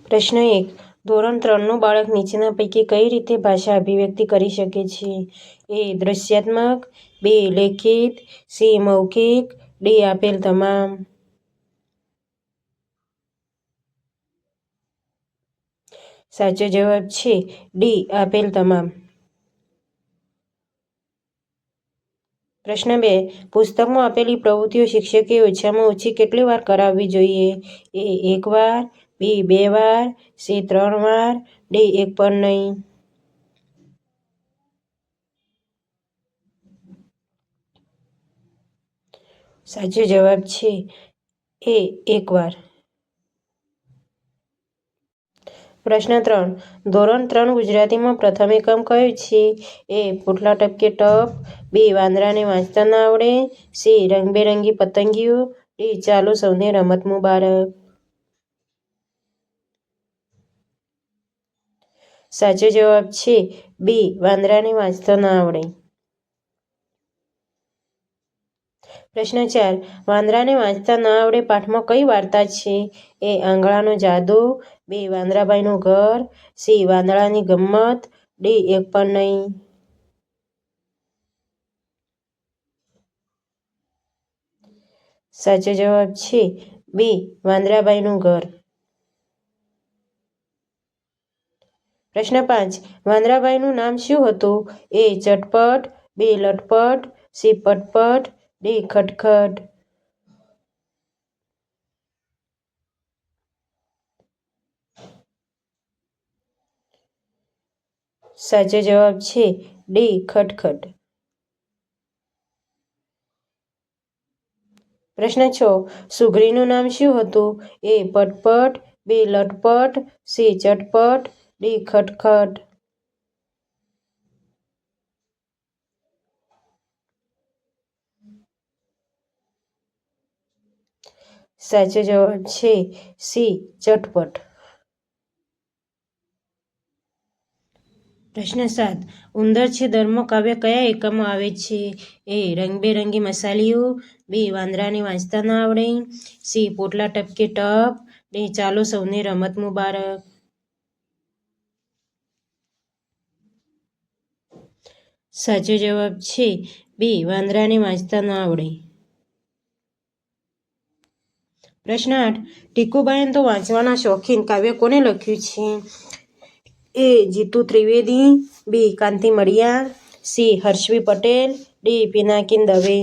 પ્રશ્ન 1. ધોરણ 3નું બાળક નીચેના પૈકી કઈ રીતે ભાષા અભિવ્યક્તિ કરી શકે છે? એ. દૃશ્યાત્મક, B. લેખિત, C. મૌખિક, D. આપેલ તમામ. સાચો જવાબ છે D. આપેલ તમામ. પ્રશ્ન 2. પુસ્તકમાં આપેલી પ્રવૃત્તિઓ શિક્ષકે ઓછામાં ઓછી કેટલી વાર કરાવવી જોઈએ? A. 1 વાર, B. 2 વાર, C. 3 વાર, D. 1 પણ નહીં. સાચો જવાબ છે A. 1 વાર. પ્રશ્ન 3. ધોરણ 3 ગુજરાતીમાં પ્રથમ એકમ કયો છે? A. પોટલા ટપકે ટપ, B. વાંદરાને વાંચતા ના આવડે, C. રંગબેરંગી પતંગિયું, D. ચાલો સૌને રમત મુબારક. સાચો જવાબ છે B. વાંદરાને વાંચતા ના આવડે. પ્રશ્ન 4. વાંદરાને વાંચતા ન આવડે પાઠમાં કઈ વાર્તા છે? A. આંગળાનો જાદુ, B. વાંદરાભાઈનું ઘર, C. વાંદરાની ગમ્મત, D. 1 પણ નહીં. સાચો જવાબ છે B. વાંદરાભાઈનું ઘર. પ્રશ્ન 5. વાંદરાભાઈનું નામ શું હતું? A. Chatpat, B. લટપટ, C. પટપટ, D. ખટખટ. સાચો જવાબ છે D. ખટખટ. પ્રશ્ન 6. સુઘરીનું નામ શું હતું? A. પટપટ, B. લટપટ, C. Chatpat, D. ખટખટ. સાચો જવાબ છે C. ચટપટ. પ્રશ્ન 7. ઉંદર છે ધર્મ કાવ્ય કયા એકમમાં આવે છે? A. રંગબેરંગી મસાલીઓ, B. વાંદરાને વાંચતા ન આવડે, C. પોટલા ટપકે ટપ, D. ચાલો સૌને રમત મુબારક. સાચો જવાબ છે B. વાંદરાને વાંચતા ન આવડે. પ્રશ્ન 8. ટીકુબાયન તો વાંચવાના શોખીન કાવ્ય કોને લખ્યું છે? A. Jitu Trivedi, B. Kanti Madiya, C. હર્ષવી Patel, D. Pinakin Dave.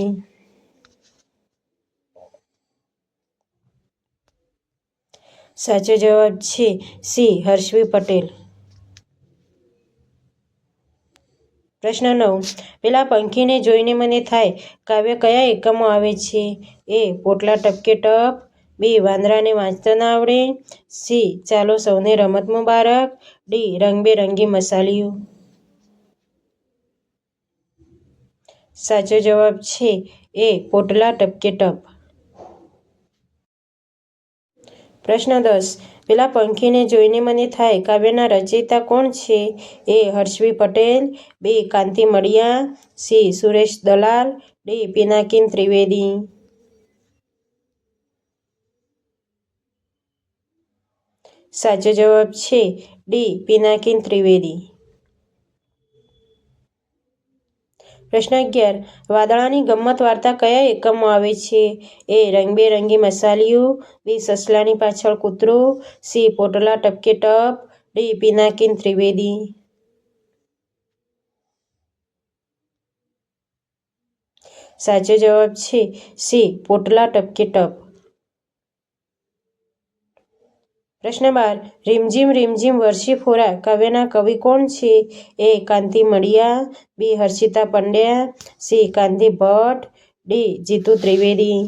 સાચો જવાબ છે C. હર્ષવી પટેલ. પ્રશ્ન 9. પેલા પંખીને જોઈને મને થાય કાવ્ય કયા એકમમાં આવે છે? A. પોટલા ટપકે ટપ, B. વાંદરાને વાંચતા ના આવડે, C. ચાલો સૌને રમત મુબારક, D. રંગબેરંગી મસાલીઓ. સાચો જવાબ છે A. પોટલા ટપકે ટપ. પ્રશ્ન 10. પેલા પંખીને જોઈને મને થાય કાવ્યના રચયિતા કોણ છે? A. હર્ષવી Patel, B. Kanti Madiya, C. Suresh Dalal, D. Pinakin Trivedi. સાચો જવાબ છે D. પિનાકીન ત્રિવેદી. પ્રશ્ન 11. વાદળાની ગમ્મત વાર્તા કયા એકમમાં આવે છે? A. રંગબેરંગી મસાલીઓ, B. સસલાની પાછળ કૂતરું, C. પોટલા ટપકે ટપ, D. પિનાકીન ત્રિવેદી. સાચો જવાબ છે C. પોટલા ટપકે ટપ. પ્રશ્ન 12. રીમઝીમ રીમઝીમ વરસી ફોરા કાવ્યના કવિ કોણ છે? A. Kanti Madiya, B. Harshita Pandya, C. Kanti Bhatt, D. Jitu Trivedi.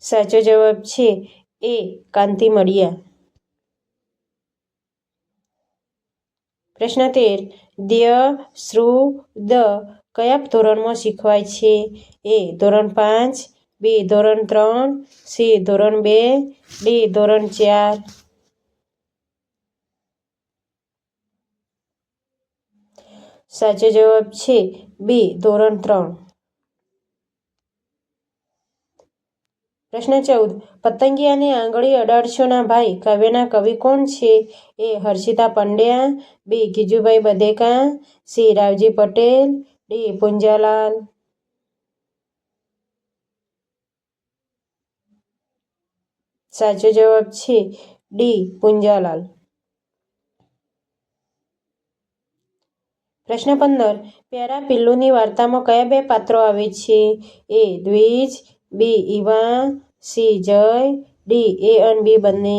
સાચો જવાબ છે A. કાંતિ મડિયા. પ્રશ્ન 13. દ્ય, શ્રુ, દ કયા ધોરણમાં શીખવાય છે? A. ધોરણ 5, B. ધોરણ 3, C. ધોરણ 2, D. ધોરણ 4. સાચો જવાબ છે B. ધોરણ 3. પ્રશ્ન 14. પતંગિયાને આંગળી અડાડશોના ભાઈ કાવ્યના કવિ કોણ છે? એ. હર્ષિતા પંડ્યા, બી. ગીજુભાઈ બધેકા, સી. રાવજી પટેલ, ડી. પુંજાલાલ. સાચો જવાબ છે ડી. પુંજાલાલ. પ્રશ્ન 15. પ્યારા પિલ્લુની વાર્તામાં કયા બે પાત્રો આવે છે? A. Dwij, B. Eva, C. Jay, D. A અને બી બંને.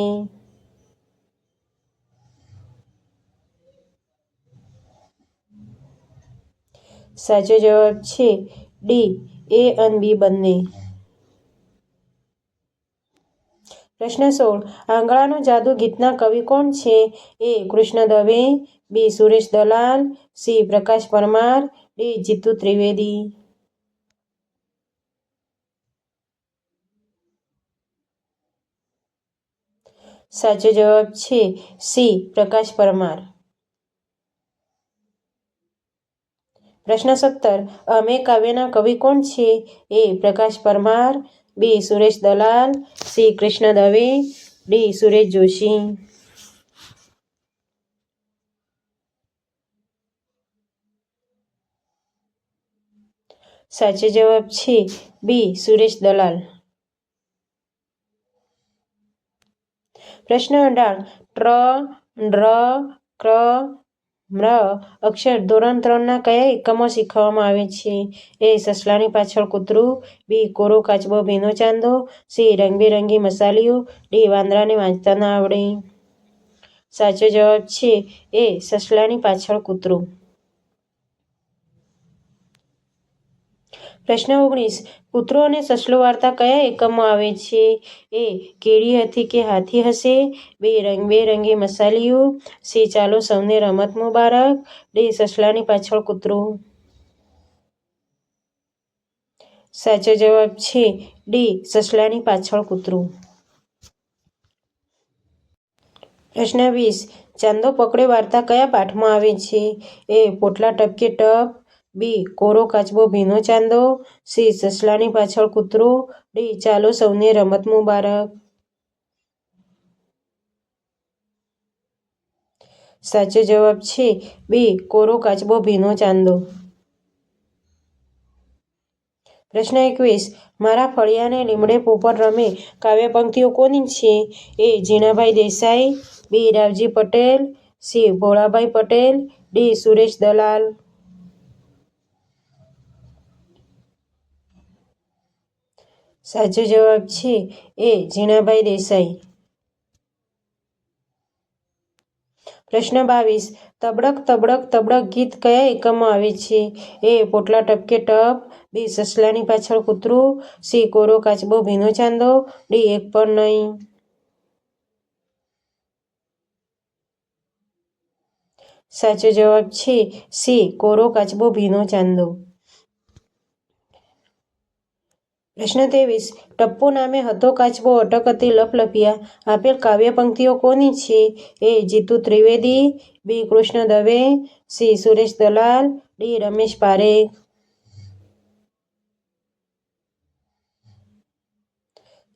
સાચો જવાબ છે ડી. એ અને બી બંને. પ્રશ્ન 16. આંગળાનો જાદુ ગીતના કવિ કોણ છે? એ. કૃષ્ણ દવે, બી. સુરેશ દલાલ, સી. પ્રકાશ પરમાર, ડી. જીતુ ત્રિવેદી. સાચો જવાબ છે સી. પ્રકાશ પરમાર. પ્રશ્ન 17. અમે કાવ્યના કવિ કોણ છે? એ. પ્રકાશ પરમાર, બી. સુરેશ દલાલ, સી. કૃષ્ણ દવે, ડી. સુરેશ જોશી. સાચો જવાબ છે બી. સુરેશ દલાલ. પ્રશ્ન 18. ટ્ર, ડ્ર, ક્ર, મ્ર અક્ષર ધોરણ 3ના કયા એકમમાં શીખવવામાં આવે છે? એ. સસલાની પાછળ કૂતરું, બી. કોરો કાચબો ભીનો ચાંદો, સી. રંગબેરંગી મસાલીઓ, ડી. વાંદરાને વાંચતા ના આવડે. સાચો જવાબ છે એ. સસલાની પાછળ કૂતરું. પ્રશ્ન 19. કૂતરો અને સસલું વાર્તા કયા એકમમાં આવે છે? એ. કીડી હતી કે હાથી હશે, બી. રંગબેરંગી મસાલીઓ, સી. ચાલો સૌને રમત મુબારક, ડી. સસલાની પાછળ કૂતરું. સાચો જવાબ છે ડી. સસલાની પાછળ કૂતરું. પ્રશ્ન 20. ચાંદો પકડે વાર્તા કયા પાઠમાં આવે છે? એ. પોટલા ટપકે ટપ, બી. કોરો કાચબો ભીનો ચાંદો, સી. સસલાની પાછળ કૂતરું, ડી. ચાલો સૌને રમત મુબારક. સાચો જવાબ છે બી. કોરો કાચબો ભીનો ચાંદો. પ્રશ્ન 21. મારા ફળિયાને લીમડે પોપટ રમે કાવ્ય પંક્તિઓ કોની છે? એ. જીણાભાઈ દેસાઈ, બી. રાવજી પટેલ, સી. ભોળાભાઈ પટેલ, ડી. સુરેશ દલાલ. સાચો જવાબ છે એ. જીણાભાઈ દેસાઈ. પ્રશ્ન 22. તબડક તબડક તબડક ગીત કયા એકમમાં આવે છે? એ. પોટલા ટપકે ટપ, બી. સસલાની પાછળ કૂતરું, સી. કોરો કાચબો ભીનો ચાંદો, ડી. એક પણ નહીં. સાચો જવાબ છે સી. કોરો કાચબો ભીનો ચાંદો. પ્રશ્ન 23. ટપ્પુ નામે હતો કાચબો અટકતી લપલપિયા આપેલ કાવ્ય પંક્તિઓ કોની છે? એ. જીતુ ત્રિવેદી, બી. કૃષ્ણ દવે, સી. સુરેશ દલાલ, ડી. રમેશ પારેખ.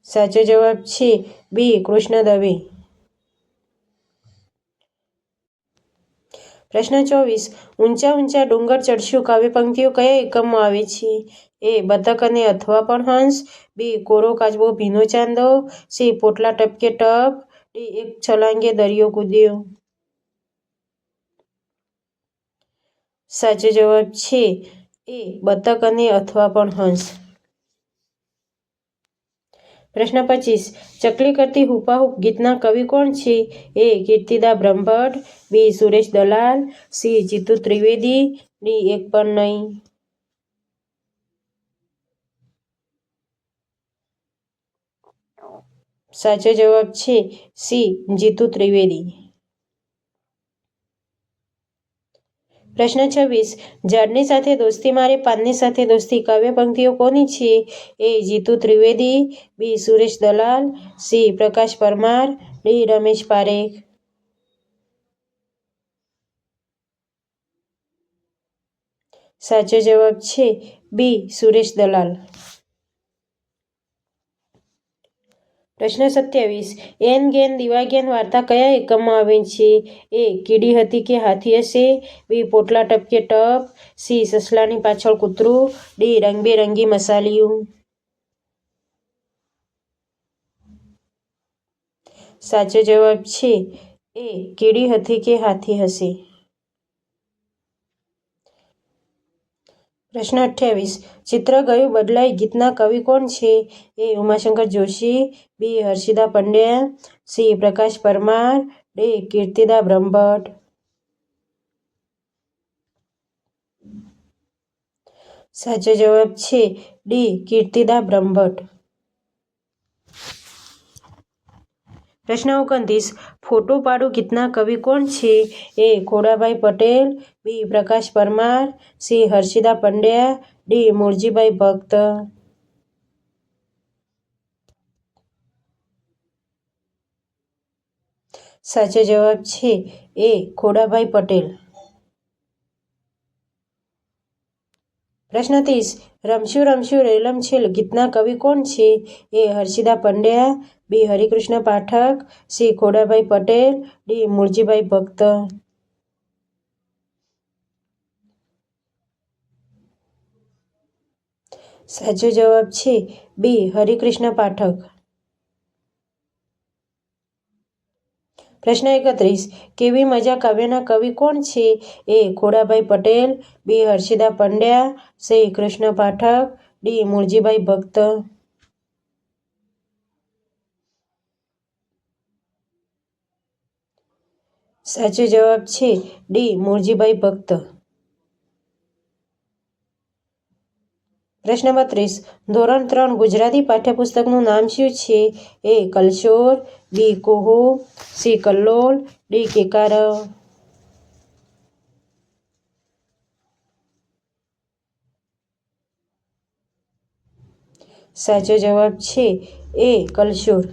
સાચો જવાબ છે બી. કૃષ્ણ દવે. પ્રશ્ન 24. ઊંચા ઊંચા ડુંગર ચડશું કાવ્ય પંક્તિઓ કયા એકમમાં આવે છે? એ. બતક અને અથવા પણ હંસ, બી. કોરો કાચબો ભીનો ચાંદો, સી. પોટલા ટપકે ટપ, ડી. એક છલાંગે દરિયો કૂદ્યો. સાચો જવાબ છે એ. બતક અને અથવા પણ હંસ. પ્રશ્ન 25. ચકલી કરતી હુપાહુપ ગીતના કવિ કોણ છે? એ. કીર્તિદા બ્રહ્મભટ્ટ, બી. સુરેશ દલાલ, સી. જીતુ ત્રિવેદી, ડી. એક પણ નહીં. સાચો જવાબ છે સી. જીતુ ત્રિવેદી. પ્રશ્ન 26. ઝાડની સાથે દોસ્તી મારે પાનની સાથે દોસ્તી કાવ્ય પંક્તિઓ કોની છે? એ. જીતુ ત્રિવેદી, બી. સુરેશ દલાલ, સી. પ્રકાશ પરમાર, ડી. રમેશ પારેખ. સાચો જવાબ છે બી. સુરેશ દલાલ. પ્રશ્ન 27. એન ગેન દીવાગેન વાર્તા કયા એકમમાં આવે છે? એ. કીડી હતી કે હાથી હશે? બી. પોટલા ટપકે ટપ. સી. સસલાની પાછળ કૂતરું. ડી. રંગબેરંગી મસાલિયું. સાચો જવાબ છે એ. કીડી હતી કે હાથી હશે. પ્રશ્ન 28. ચિત્ર ગયું બદલાય ગીતના કવિ કોણ છે? એ. ઉમાશંકર જોશી. બી. હર્ષિદા પંડ્યા. સી. પ્રકાશ પરમાર. ડી. કીર્તિદા બ્રહ્મભટ્ટ. સાચો જવાબ છે ડી. કીર્તિદા બ્રહ્મભટ્ટ. પ્રશ્ન 29. ફોટું પાડું ગીતના કવિ કોણ છે? એ. ખોડાભાઈ પટેલ. બી. પ્રકાશ પરમાર. સી. હર્ષિદા પંડ્યા. ડી. મૂળજીભાઈ ભક્ત. સાચો જવાબ છે એ. ખોડાભાઈ પટેલ. પ્રશ્ન 30. રમશું રમશું રેલમ છેલ ગીતના કવિ કોણ છે? એ. હર્ષિદા પંડ્યા. બી. હરિકૃષ્ણ પાઠક. સી. ખોડાભાઈ પટેલ. ડી. મૂળજીભાઈ ભક્ત. સાચો જવાબ છે બી. હરિકૃષ્ણ પાઠક. પ્રશ્ન 31. કેવી મજા કાવ્યના કવિ કોણ છે? એ. ખોડાભાઈ પટેલ. બી. હર્ષિદા પંડ્યા. સી. કૃષ્ણ પાઠક. ડી. મૂળજીભાઈ ભક્ત. સાચો જવાબ છે ડી. મૂળજીભાઈ ભક્ત. પ્રશ્ન 32. ધોરણ 3 ગુજરાતી પાઠ્યપુસ્તકનું નામ શું છે? એ. કલશોર. બી. કુહુ. સી. કલ્લોલ. ડી. કેકારવ. સાચો જવાબ છે એ. કલશોર.